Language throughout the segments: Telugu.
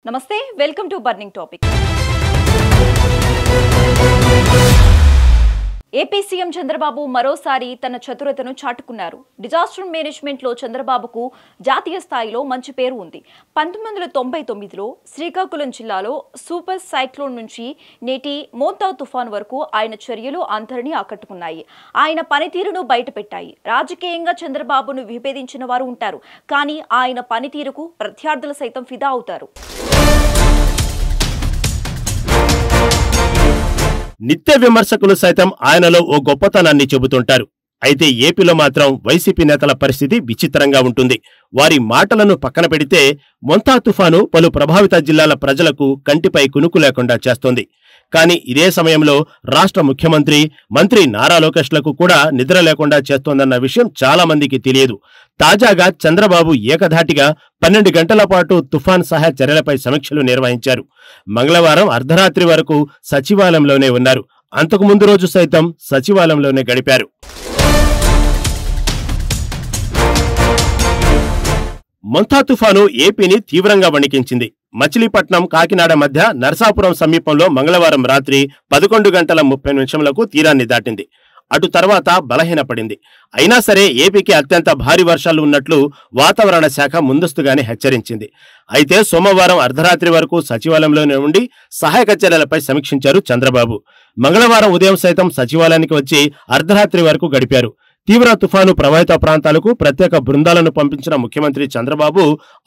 నమస్తే welcome to burning topic. AP CM Chandrababu మరోసారి తన చతురతను చాటుకున్నారు. డిజాస్టర్ మేనేజ్మెంట్ లో చంద్రబాబుకు జాతీయ స్థాయిలో మంచి పేరు ఉంది. 1999లో శ్రీకాకుళం జిల్లాలో సూపర్ సైక్లోన్ నుంచి నేటి మోంతా తుఫాన్ వరకు ఆయన చర్యలు అందరినీ ఆకట్టుకున్నాయి. ఆయన పనితీరును బయటపెట్టాయి. రాజకీయంగా చంద్రబాబును విభేదించిన వారు ఉంటారు, కానీ ఆయన పనితీరుకు ప్రత్యర్థులు సైతం ఫిదా అవుతారు. నిత్య విమర్శకులు సైతం ఆయనలో ఓ గొప్పతనాన్ని చెబుతుంటారు. అయితే ఏపీలో మాత్రం వైసీపీ నేతల పరిస్థితి విచిత్రంగా ఉంటుంది. వారి మాటలను పక్కన పెడితే మొంతా తుఫాను పలు ప్రభావిత జిల్లాల ప్రజలకు కంటిపై కునుకు లేకుండా చేస్తోంది. కానీ ఇదే సమయంలో రాష్ట్ర ముఖ్యమంత్రి, మంత్రి నారా లోకేష్లకు కూడా నిద్ర లేకుండా చేస్తోందన్న విషయం చాలా మందికి తెలియదు. తాజాగా చంద్రబాబు ఏకధాటిగా 12 గంటల పాటు తుఫాన్ సహాయ చర్యలపై సమీక్షలు నిర్వహించారు. మంగళవారం అర్ధరాత్రి వరకు సచివాలయంలోనే ఉన్నారు. అంతకు ముందు రోజు సైతం సచివాలయంలోనే గడిపారు. మొంతా తుఫాను ఏపీని తీవ్రంగా వణికించింది. మచిలీపట్నం, కాకినాడ మధ్య నరసాపురం సమీపంలో మంగళవారం రాత్రి 11 గంటల 30 నిమిషంలకు తీరాన్ని దాటింది. అటు తర్వాత బలహీనపడింది. అయినా సరే ఏపీకి అత్యంత భారీ వర్షాలు ఉన్నట్లు వాతావరణ శాఖ ముందస్తుగానే హెచ్చరించింది. అయితే సోమవారం అర్ధరాత్రి వరకు సచివాలయంలోనే ఉండి సహాయక చర్యలపై సమీక్షించారు చంద్రబాబు. మంగళవారం ఉదయం సైతం సచివాలయానికి వచ్చి అర్ధరాత్రి వరకు గడిపారు. తీవ్ర తుఫాను ప్రభావిత ప్రాంతాలకు ప్రత్యేక బృందాలను పంపించిన ముఖ్యమంత్రి చంద్రబాబు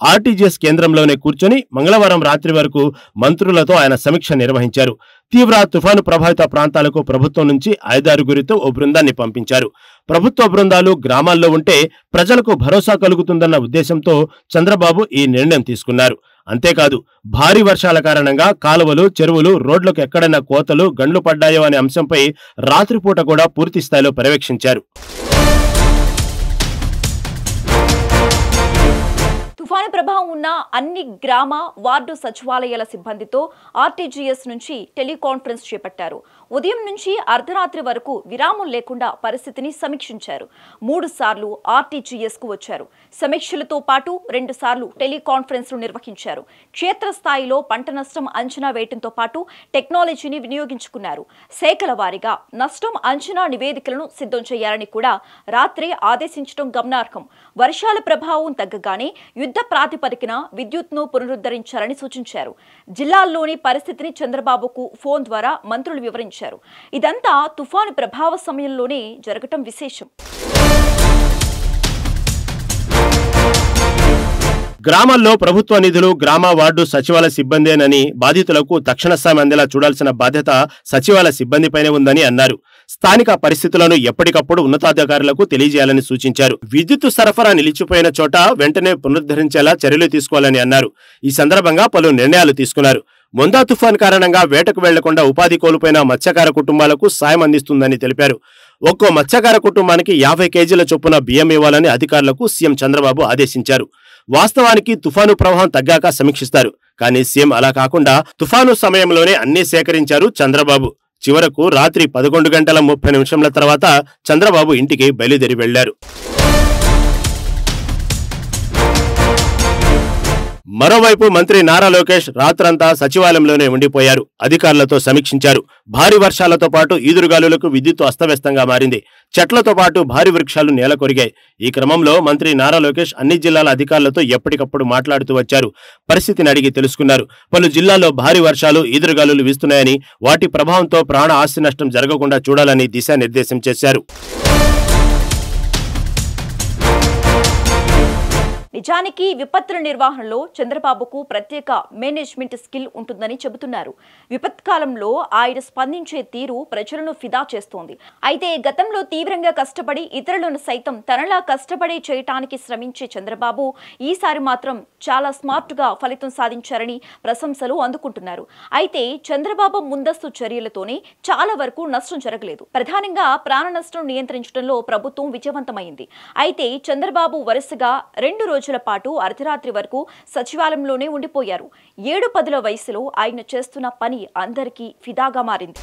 ఆర్టీజీఎస్ కేంద్రంలోనే కూర్చొని మంగళవారం రాత్రి వరకు మంత్రులతో ఆయన సమీక్ష నిర్వహించారు. తీవ్ర తుఫాను ప్రభావిత ప్రాంతాలకు ప్రభుత్వం నుంచి 5-6 ఓ బృందాన్ని పంపించారు. ప్రభుత్వ బృందాలు గ్రామాల్లో ఉంటే ప్రజలకు భరోసా కలుగుతుందన్న ఉద్దేశంతో చంద్రబాబు ఈ నిర్ణయం తీసుకున్నారు. అంతేకాదు, భారీ వర్షాల కారణంగా కాలువలు, చెరువులు, రోడ్లకు ఎక్కడైనా కోతలు, గండ్లు పడ్డాయో అనే అంశంపై రాత్రిపూట కూడా పూర్తి స్థాయిలో పర్యవేక్షించారు. తుఫాను ప్రభావం ఉన్న అన్ని గ్రామ, వార్డు సచివాలయాల సిబ్బందితో ఆర్టీజీఎస్ నుంచి టెలికాన్ఫరెన్స్ చేపట్టారు. ఉదయం నుంచి అర్ధరాత్రి వరకు విరామం లేకుండా పరిస్థితిని సమీక్షించారు. 3 సార్లు ఆర్టీజీఎస్ కు వచ్చారు. సమీక్షలతో పాటు 2 సార్లు టెలికాన్ఫరెన్స్ నిర్వహించారు. క్షేత్రస్థాయిలో పంట నష్టం అంచనా వేయడంతో పాటు టెక్నాలజీని వినియోగించుకున్నారు. శాఖల వారీగా నష్టం అంచనా నివేదికలను సిద్ధం చేయాలని కూడా రాత్రి ఆదేశించడం గమనార్హం. వర్షాల ప్రభావం తగ్గగానే యుద్ధ ప్రాతిపదికన విద్యుత్ను పునరుద్ధరించాలని సూచించారు. జిల్లాల్లోని పరిస్థితిని చంద్రబాబుకు ఫోన్ ద్వారా మంత్రులు వివరించారు. ఇదంతా తుఫాను ప్రభావ సమయంలోనే జరగటం విశేషం. గ్రామాల్లో ప్రభుత్వ నిధులు గ్రామ, వార్డు సచివాలయ సిబ్బందేనని బాధితులకు తక్షణ సాయం అందేలా చూడాల్సిన బాధ్యత సచివాలయ సిబ్బందిపైనే ఉందని అన్నారు. స్థానిక పరిస్థితులను ఎప్పటికప్పుడు ఉన్నతాధికారులకు తెలియజేయాలని సూచించారు. విద్యుత్ సరఫరా నిలిచిపోయిన చోట వెంటనే పునరుద్ధరించేలా చర్యలు తీసుకోవాలని అన్నారు. ఈ సందర్భంగా పలు నిర్ణయాలు తీసుకున్నారు. మొంతా తుఫాన్ కారణంగా వేటకు వెళ్లకుండా ఉపాధి కోల్పోయిన మత్స్యకార కుటుంబాలకు సాయం అందిస్తుందని తెలిపారు. ఒక్కో మత్స్యకార కుటుంబానికి 50 కేజీల చొప్పున బియ్యం ఇవ్వాలని అధికారులకు సీఎం చంద్రబాబు ఆదేశించారు. వాస్తవానికి తుఫాను ప్రభావం తగ్గాక సమీక్షిస్తారు. కానీ సీఎం అలా కాకుండా తుఫాను సమయంలోనే అన్నీ సేకరించారు చంద్రబాబు. చివరకు రాత్రి 11 గంటల 30 నిమిషంల తర్వాత చంద్రబాబు ఇంటికి బయలుదేరి వెళ్లారు. మరోవైపు మంత్రి నారా లోకేష్ రాత్రంతా సచివాలయంలోనే ఉండిపోయారు. అధికారులతో సమీక్షించారు. భారీ వర్షాలతో పాటు ఈదురుగాలులకు విద్యుత్ అస్తవ్యస్తంగా మారింది. చెట్లతో పాటు భారీ వృక్షాలు నేలకొరిగాయి. ఈ క్రమంలో మంత్రి నారా లోకేష్ అన్ని జిల్లాల అధికారులతో ఎప్పటికప్పుడు మాట్లాడుతూ వచ్చారు. పరిస్థితిని అడిగి తెలుసుకున్నారు. పలు జిల్లాల్లో భారీ వర్షాలు, ఈదురుగాలులు వీస్తున్నాయని, వాటి ప్రభావంతో ప్రాణ ఆస్తి నష్టం జరగకుండా చూడాలని దిశానిర్దేశం చేశారు. నిజానికి విపత్తుల నిర్వహణలో చంద్రబాబుకు ప్రత్యేక మేనేజ్మెంట్ స్కిల్ ఉంటుందని చెబుతున్నారు. విపత్కాలంలో ఆయన స్పందించే తీరు ప్రజలను ఫిదా చేస్తోంది. అయితే గతంలో తీవ్రంగా కష్టపడి ఇతరులను సైతం తనలా కష్టపడి చేయటానికి శ్రమించే చంద్రబాబు ఈసారి మాత్రం చాలా స్మార్ట్ గా ఫలితం సాధించారని ప్రశంసలు అందుకుంటున్నారు. అయితే చంద్రబాబు ముందస్తు చర్యలతోనే చాలా వరకు నష్టం జరగలేదు. ప్రధానంగా ప్రాణ నష్టం నియంత్రించడంలో ప్రభుత్వం విజయవంతమైంది. అయితే చంద్రబాబు వరుసగా 2 రోజుల పాటు అర్ధరాత్రి వరకు సచివాలయంలోనే ఉండిపోయారు. 7-10 వయసులో ఆయన చేస్తున్న పని అందరికీ ఫిదాగా మారింది.